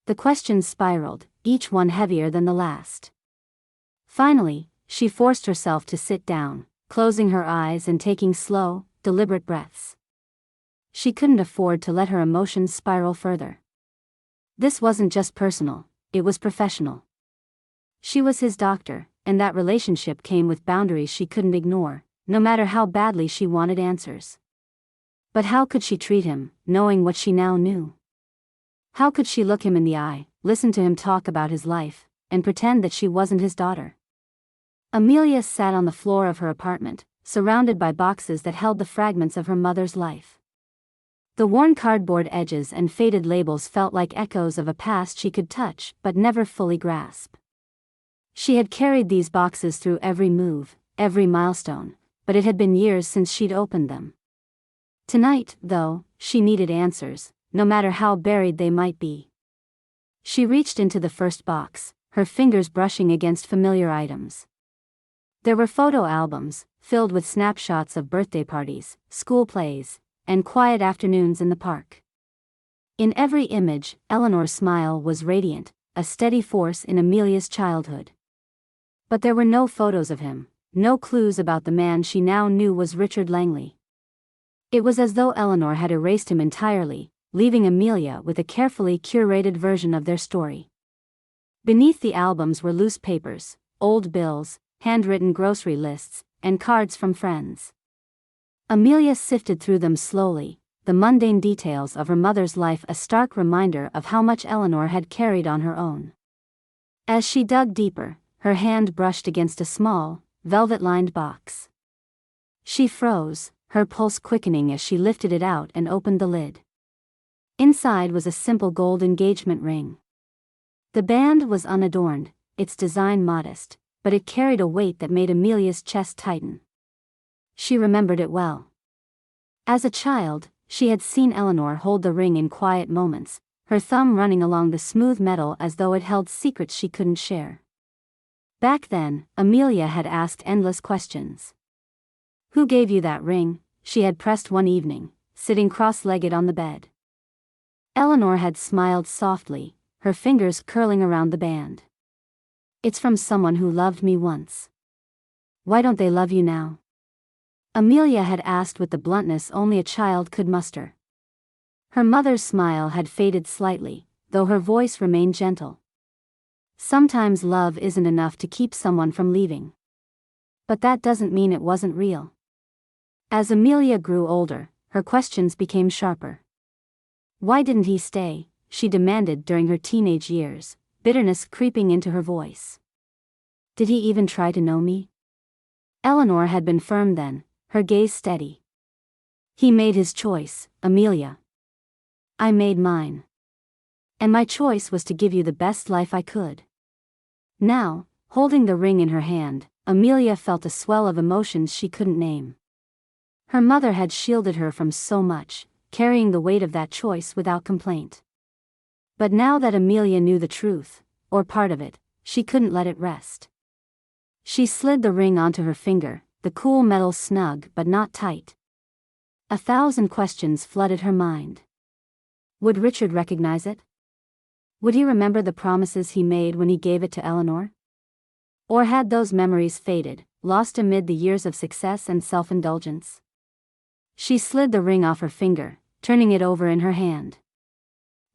The questions spiraled, each one heavier than the last. Finally, she forced herself to sit down, closing her eyes and taking slow, deliberate breaths. She couldn't afford to let her emotions spiral further. This wasn't just personal, it was professional. She was his doctor, and that relationship came with boundaries she couldn't ignore, no matter how badly she wanted answers. But how could she treat him, knowing what she now knew? How could she look him in the eye, listen to him talk about his life, and pretend that she wasn't his daughter? Amelia sat on the floor of her apartment, surrounded by boxes that held the fragments of her mother's life. The worn cardboard edges and faded labels felt like echoes of a past she could touch but never fully grasp. She had carried these boxes through every move, every milestone, but it had been years since she'd opened them. Tonight, though, she needed answers, no matter how buried they might be. She reached into the first box, her fingers brushing against familiar items. There were photo albums, filled with snapshots of birthday parties, school plays, and quiet afternoons in the park. In every image, Eleanor's smile was radiant, a steady force in Amelia's childhood. But there were no photos of him, no clues about the man she now knew was Richard Langley. It was as though Eleanor had erased him entirely, leaving Amelia with a carefully curated version of their story. Beneath the albums were loose papers, old bills, handwritten grocery lists, and cards from friends. Amelia sifted through them slowly, the mundane details of her mother's life a stark reminder of how much Eleanor had carried on her own. As she dug deeper, her hand brushed against a small, velvet-lined box. She froze, her pulse quickening as she lifted it out and opened the lid. Inside was a simple gold engagement ring. The band was unadorned, its design modest, but it carried a weight that made Amelia's chest tighten. She remembered it well. As a child, she had seen Eleanor hold the ring in quiet moments, her thumb running along the smooth metal as though it held secrets she couldn't share. Back then, Amelia had asked endless questions. "Who gave you that ring?" she had pressed one evening, sitting cross-legged on the bed. Eleanor had smiled softly, her fingers curling around the band. "It's from someone who loved me once." "Why don't they love you now?" Amelia had asked with the bluntness only a child could muster. Her mother's smile had faded slightly, though her voice remained gentle. Sometimes love isn't enough to keep someone from leaving. But that doesn't mean it wasn't real. As Amelia grew older, her questions became sharper. Why didn't he stay? She demanded during her teenage years, bitterness creeping into her voice. Did he even try to know me? Eleanor had been firm then, her gaze steady. He made his choice, Amelia. I made mine. And my choice was to give you the best life I could. Now, holding the ring in her hand, Amelia felt a swell of emotions she couldn't name. Her mother had shielded her from so much, carrying the weight of that choice without complaint. But now that Amelia knew the truth, or part of it, she couldn't let it rest. She slid the ring onto her finger, the cool metal snug but not tight. 1,000 questions flooded her mind. Would Richard recognize it? Would he remember the promises he made when he gave it to Eleanor? Or had those memories faded, lost amid the years of success and self-indulgence? She slid the ring off her finger, turning it over in her hand.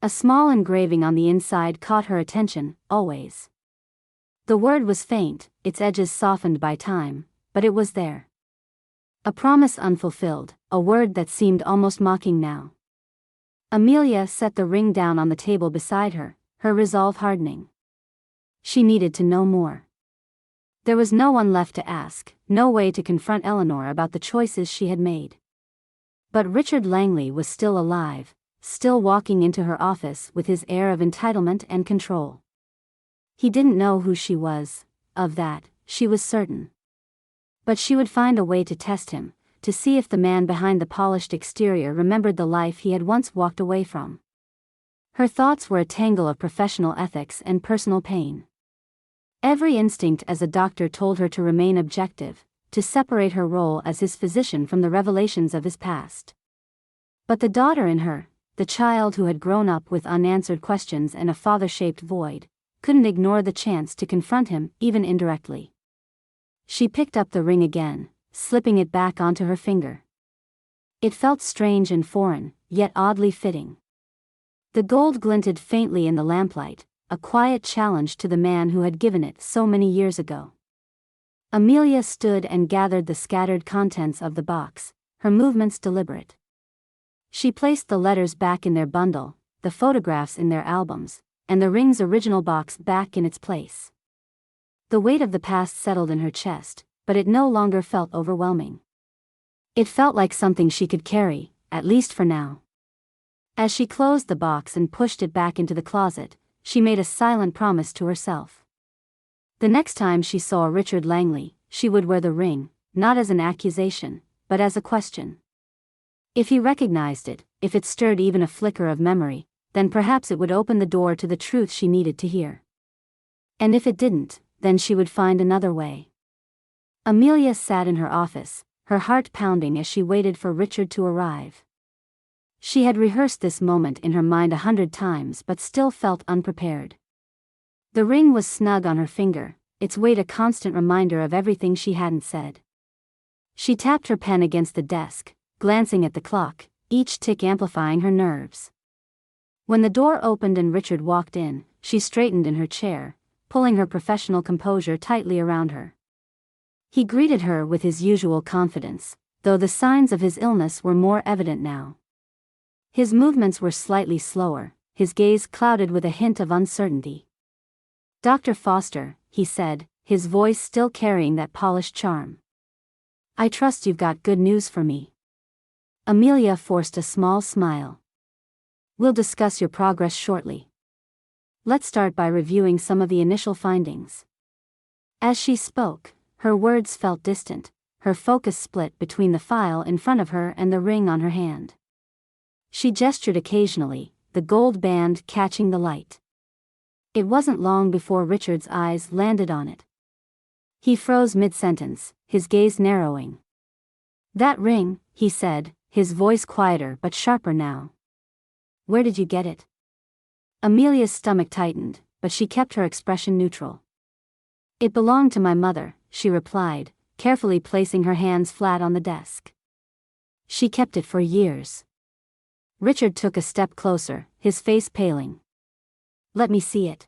A small engraving on the inside caught her attention, always. The word was faint, its edges softened by time, but it was there. A promise unfulfilled, a word that seemed almost mocking now. Amelia set the ring down on the table beside her, her resolve hardening. She needed to know more. There was no one left to ask, no way to confront Eleanor about the choices she had made. But Richard Langley was still alive, still walking into her office with his air of entitlement and control. He didn't know who she was, of that, she was certain. But she would find a way to test him, to see if the man behind the polished exterior remembered the life he had once walked away from. Her thoughts were a tangle of professional ethics and personal pain. Every instinct as a doctor told her to remain objective, to separate her role as his physician from the revelations of his past. But the daughter in her, the child who had grown up with unanswered questions and a father-shaped void, couldn't ignore the chance to confront him, even indirectly. She picked up the ring again, slipping it back onto her finger. It felt strange and foreign, yet oddly fitting. The gold glinted faintly in the lamplight, a quiet challenge to the man who had given it so many years ago. Amelia stood and gathered the scattered contents of the box, her movements deliberate. She placed the letters back in their bundle, the photographs in their albums, and the ring's original box back in its place. The weight of the past settled in her chest, but it no longer felt overwhelming. It felt like something she could carry, at least for now. As she closed the box and pushed it back into the closet, she made a silent promise to herself. The next time she saw Richard Langley, she would wear the ring, not as an accusation, but as a question. If he recognized it, if it stirred even a flicker of memory, then perhaps it would open the door to the truth she needed to hear. And if it didn't, then she would find another way. Amelia sat in her office, her heart pounding as she waited for Richard to arrive. She had rehearsed this moment in her mind 100 times but still felt unprepared. The ring was snug on her finger, its weight a constant reminder of everything she hadn't said. She tapped her pen against the desk, glancing at the clock, each tick amplifying her nerves. When the door opened and Richard walked in, she straightened in her chair, pulling her professional composure tightly around her. He greeted her with his usual confidence, though the signs of his illness were more evident now. His movements were slightly slower, his gaze clouded with a hint of uncertainty. "Dr. Foster," he said, his voice still carrying that polished charm. "I trust you've got good news for me." Amelia forced a small smile. "We'll discuss your progress shortly. Let's start by reviewing some of the initial findings." As she spoke, her words felt distant, her focus split between the file in front of her and the ring on her hand. She gestured occasionally, the gold band catching the light. It wasn't long before Richard's eyes landed on it. He froze mid-sentence, his gaze narrowing. "That ring," he said, his voice quieter but sharper now. "Where did you get it?" Amelia's stomach tightened, but she kept her expression neutral. "It belonged to my mother," she replied, carefully placing her hands flat on the desk. "She kept it for years." Richard took a step closer, his face paling. Let me see it.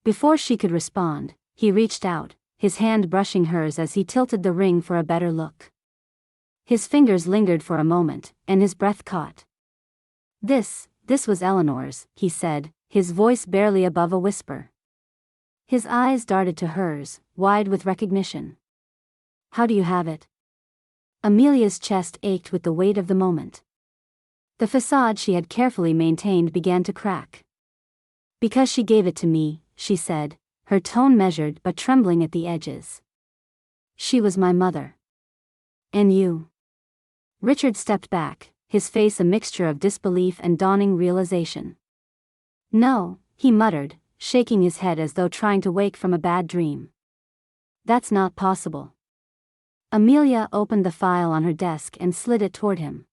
Before she could respond, he reached out, his hand brushing hers as he tilted the ring for a better look. His fingers lingered for a moment, and his breath caught. This was Eleanor's, he said, his voice barely above a whisper. His eyes darted to hers, wide with recognition. How do you have it? Amelia's chest ached with the weight of the moment. The facade she had carefully maintained began to crack. Because she gave it to me, she said, her tone measured but trembling at the edges. She was my mother. And you? Richard stepped back, his face a mixture of disbelief and dawning realization. No, he muttered, shaking his head as though trying to wake from a bad dream. That's not possible. Amelia opened the file on her desk and slid it toward him.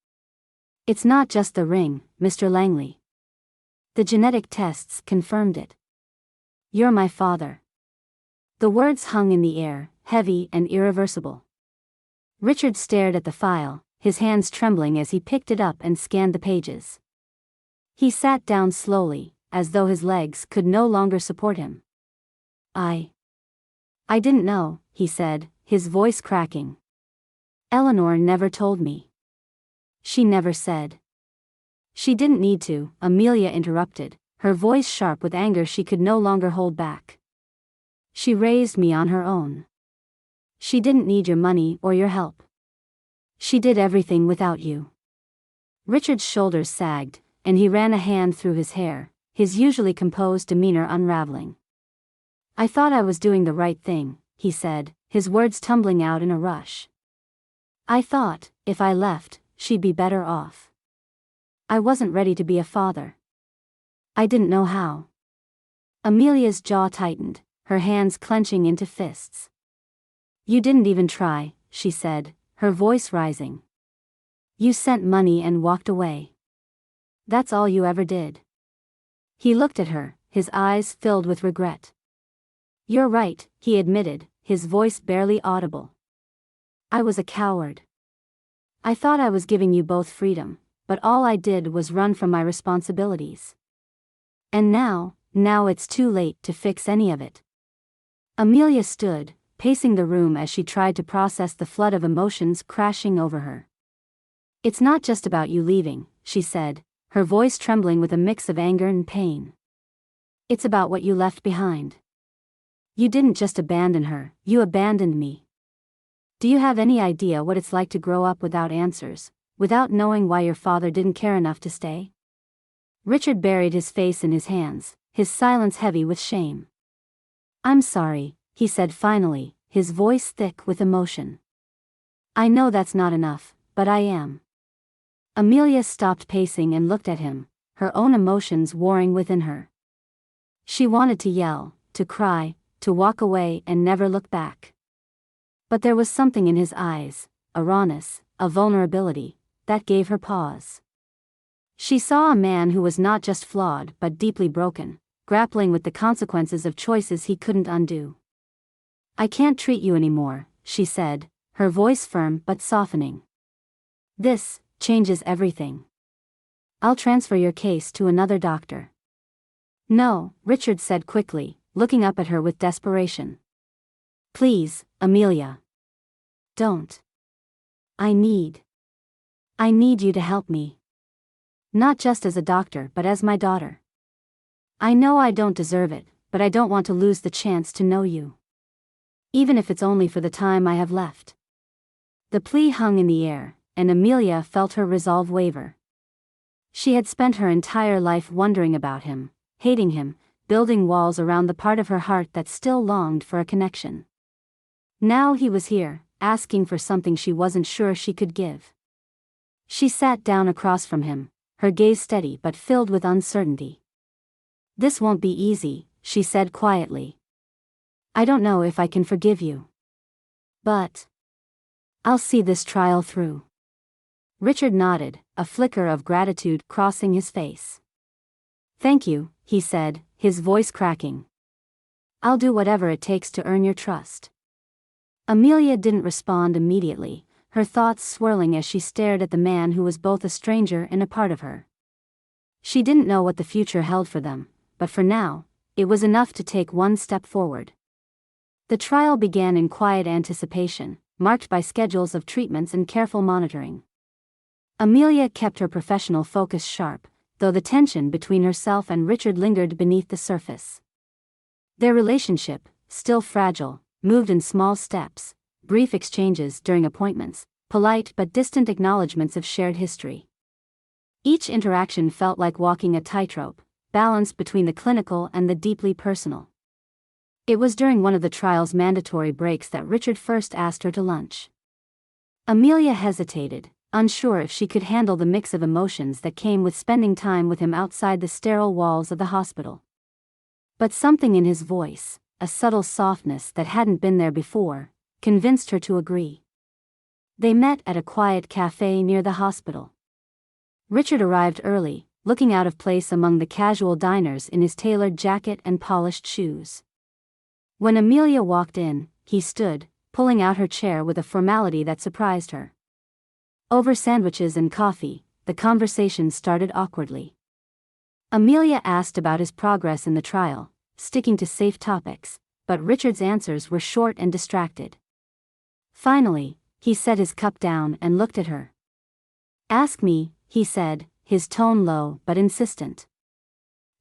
It's not just the ring, Mr. Langley. The genetic tests confirmed it. You're my father. The words hung in the air, heavy and irreversible. Richard stared at the file, his hands trembling as he picked it up and scanned the pages. He sat down slowly, as though his legs could no longer support him. I didn't know, he said, his voice cracking. Eleanor never told me. She never said. She didn't need to, Amelia interrupted, her voice sharp with anger she could no longer hold back. She raised me on her own. She didn't need your money or your help. She did everything without you. Richard's shoulders sagged, and he ran a hand through his hair, his usually composed demeanor unraveling. I thought I was doing the right thing, he said, his words tumbling out in a rush. I thought, if I left, she'd be better off. I wasn't ready to be a father. I didn't know how. Amelia's jaw tightened, her hands clenching into fists. You didn't even try, she said, her voice rising. You sent money and walked away. That's all you ever did. He looked at her, his eyes filled with regret. You're right, he admitted, his voice barely audible. I was a coward. I thought I was giving you both freedom, but all I did was run from my responsibilities. And now it's too late to fix any of it. Amelia stood, pacing the room as she tried to process the flood of emotions crashing over her. It's not just about you leaving, she said, her voice trembling with a mix of anger and pain. It's about what you left behind. You didn't just abandon her, you abandoned me. Do you have any idea what it's like to grow up without answers, without knowing why your father didn't care enough to stay? Richard buried his face in his hands, his silence heavy with shame. I'm sorry, he said finally, his voice thick with emotion. I know that's not enough, but I am. Amelia stopped pacing and looked at him, her own emotions warring within her. She wanted to yell, to cry, to walk away and never look back. But there was something in his eyes, a rawness, a vulnerability, that gave her pause. She saw a man who was not just flawed but deeply broken, grappling with the consequences of choices he couldn't undo. I can't treat you anymore, she said, her voice firm but softening. This changes everything. I'll transfer your case to another doctor. No, Richard said quickly, looking up at her with desperation. Please, Amelia. Don't. I need you to help me. Not just as a doctor but as my daughter. I know I don't deserve it, but I don't want to lose the chance to know you. Even if it's only for the time I have left. The plea hung in the air, and Amelia felt her resolve waver. She had spent her entire life wondering about him, hating him, building walls around the part of her heart that still longed for a connection. Now he was here, asking for something she wasn't sure she could give. She sat down across from him, her gaze steady but filled with uncertainty. This won't be easy, she said quietly. I don't know if I can forgive you. But I'll see this trial through. Richard nodded, a flicker of gratitude crossing his face. Thank you, he said, his voice cracking. I'll do whatever it takes to earn your trust. Amelia didn't respond immediately, her thoughts swirling as she stared at the man who was both a stranger and a part of her. She didn't know what the future held for them, but for now, it was enough to take one step forward. The trial began in quiet anticipation, marked by schedules of treatments and careful monitoring. Amelia kept her professional focus sharp, though the tension between herself and Richard lingered beneath the surface. Their relationship, still fragile, moved in small steps, brief exchanges during appointments, polite but distant acknowledgments of shared history. Each interaction felt like walking a tightrope, balanced between the clinical and the deeply personal. It was during one of the trial's mandatory breaks that Richard first asked her to lunch. Amelia hesitated, unsure if she could handle the mix of emotions that came with spending time with him outside the sterile walls of the hospital. But something in his voice, a subtle softness that hadn't been there before, convinced her to agree. They met at a quiet cafe near the hospital. Richard arrived early, looking out of place among the casual diners in his tailored jacket and polished shoes. When Amelia walked in, he stood, pulling out her chair with a formality that surprised her. Over sandwiches and coffee, the conversation started awkwardly. Amelia asked about his progress in the trial, sticking to safe topics, but Richard's answers were short and distracted. Finally, he set his cup down and looked at her. "Ask me," he said, his tone low but insistent.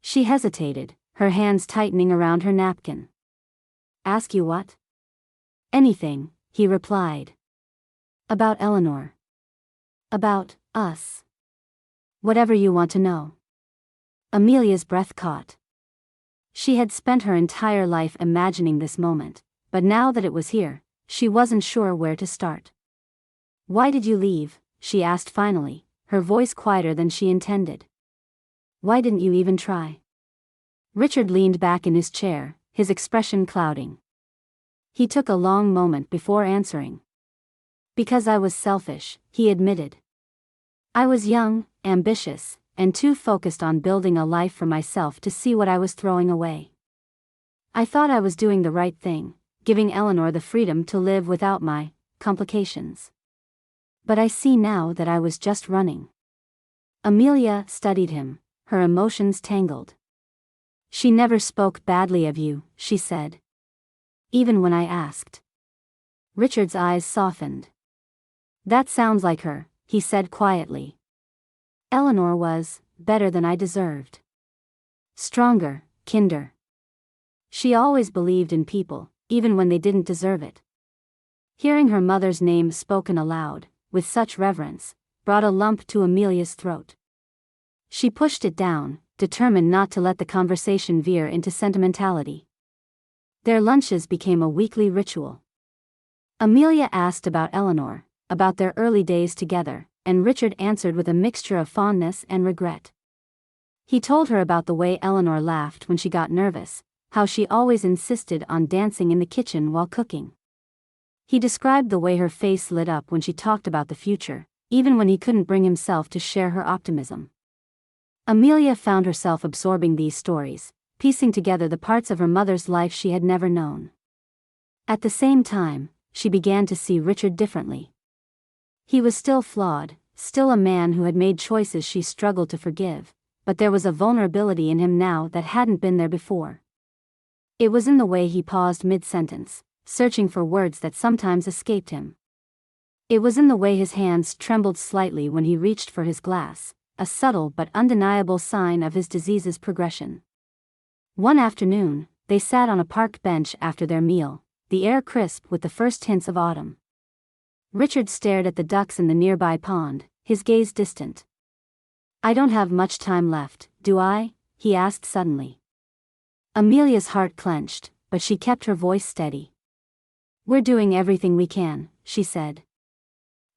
She hesitated, her hands tightening around her napkin. "Ask you what?" "Anything," he replied. "About Eleanor. About us. Whatever you want to know." Amelia's breath caught. She had spent her entire life imagining this moment, but now that it was here, she wasn't sure where to start. "Why did you leave?" she asked finally, her voice quieter than she intended. "Why didn't you even try?" Richard leaned back in his chair, his expression clouding. He took a long moment before answering. "Because I was selfish," he admitted. "I was young, ambitious, and too focused on building a life for myself to see what I was throwing away. I thought I was doing the right thing, giving Eleanor the freedom to live without my complications. But I see now that I was just running." Amelia studied him, her emotions tangled. "She never spoke badly of you," she said. "Even when I asked." Richard's eyes softened. "That sounds like her," he said quietly. "Eleanor was better than I deserved. Stronger, kinder. She always believed in people, even when they didn't deserve it." Hearing her mother's name spoken aloud, with such reverence, brought a lump to Amelia's throat. She pushed it down, determined not to let the conversation veer into sentimentality. Their lunches became a weekly ritual. Amelia asked about Eleanor, about their early days together, and Richard answered with a mixture of fondness and regret. He told her about the way Eleanor laughed when she got nervous, how she always insisted on dancing in the kitchen while cooking. He described the way her face lit up when she talked about the future, even when he couldn't bring himself to share her optimism. Amelia found herself absorbing these stories, piecing together the parts of her mother's life she had never known. At the same time, she began to see Richard differently. He was still flawed, still a man who had made choices she struggled to forgive, but there was a vulnerability in him now that hadn't been there before. It was in the way he paused mid-sentence, searching for words that sometimes escaped him. It was in the way his hands trembled slightly when he reached for his glass, a subtle but undeniable sign of his disease's progression. One afternoon, they sat on a park bench after their meal, the air crisp with the first hints of autumn. Richard stared at the ducks in the nearby pond, his gaze distant. "I don't have much time left, do I?" he asked suddenly. Amelia's heart clenched, but she kept her voice steady. "We're doing everything we can," she said.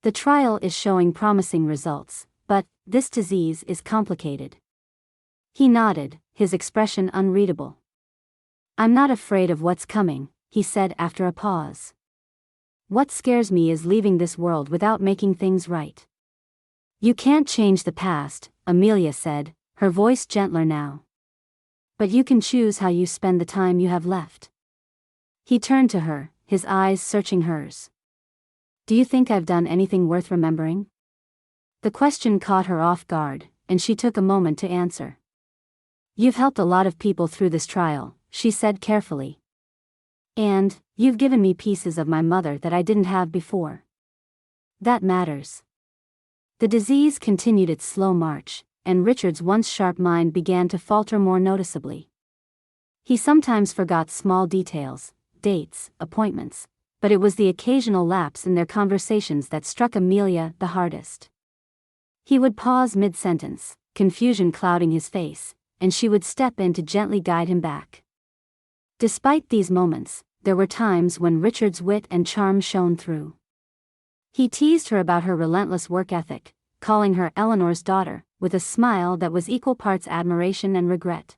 "The trial is showing promising results, but this disease is complicated." He nodded, his expression unreadable. "I'm not afraid of what's coming," he said after a pause. "What scares me is leaving this world without making things right." "You can't change the past," Amelia said, her voice gentler now. "But you can choose how you spend the time you have left." He turned to her, his eyes searching hers. "Do you think I've done anything worth remembering?" The question caught her off guard, and she took a moment to answer. "You've helped a lot of people through this trial," she said carefully. "And, you've given me pieces of my mother that I didn't have before. That matters." The disease continued its slow march, and Richard's once sharp mind began to falter more noticeably. He sometimes forgot small details, dates, appointments, but it was the occasional lapse in their conversations that struck Amelia the hardest. He would pause mid-sentence, confusion clouding his face, and she would step in to gently guide him back. Despite these moments, there were times when Richard's wit and charm shone through. He teased her about her relentless work ethic, calling her Eleanor's daughter, with a smile that was equal parts admiration and regret.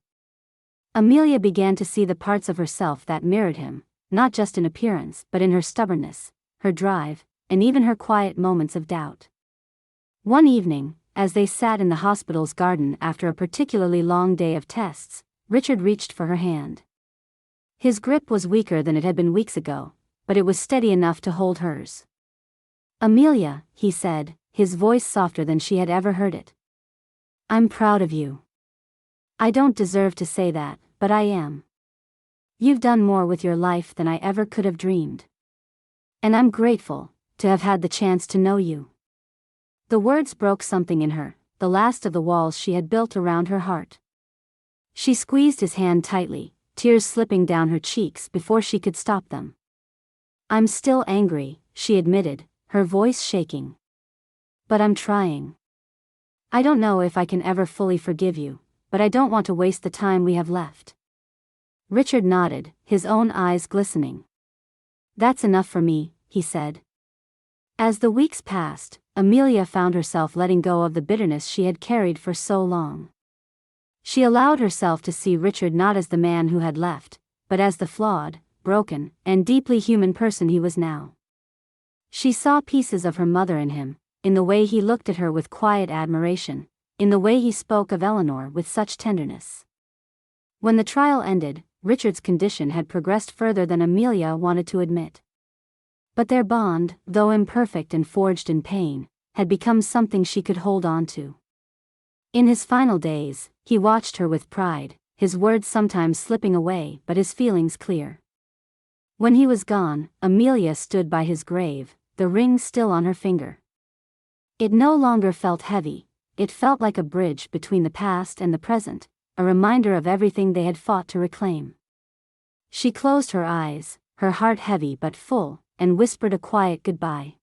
Amelia began to see the parts of herself that mirrored him, not just in appearance but in her stubbornness, her drive, and even her quiet moments of doubt. One evening, as they sat in the hospital's garden after a particularly long day of tests, Richard reached for her hand. His grip was weaker than it had been weeks ago, but it was steady enough to hold hers. "Amelia," he said, his voice softer than she had ever heard it. "I'm proud of you. I don't deserve to say that, but I am. You've done more with your life than I ever could have dreamed. And I'm grateful to have had the chance to know you." The words broke something in her, the last of the walls she had built around her heart. She squeezed his hand tightly, tears slipping down her cheeks before she could stop them. "I'm still angry," she admitted, her voice shaking. "But I'm trying. I don't know if I can ever fully forgive you, but I don't want to waste the time we have left." Richard nodded, his own eyes glistening. "That's enough for me," he said. As the weeks passed, Amelia found herself letting go of the bitterness she had carried for so long. She allowed herself to see Richard not as the man who had left, but as the flawed, broken, and deeply human person he was now. She saw pieces of her mother in him, in the way he looked at her with quiet admiration, in the way he spoke of Eleanor with such tenderness. When the trial ended, Richard's condition had progressed further than Amelia wanted to admit. But their bond, though imperfect and forged in pain, had become something she could hold on to. In his final days, he watched her with pride, his words sometimes slipping away but his feelings clear. When he was gone, Amelia stood by his grave, the ring still on her finger. It no longer felt heavy, it felt like a bridge between the past and the present, a reminder of everything they had fought to reclaim. She closed her eyes, her heart heavy but full, and whispered a quiet goodbye.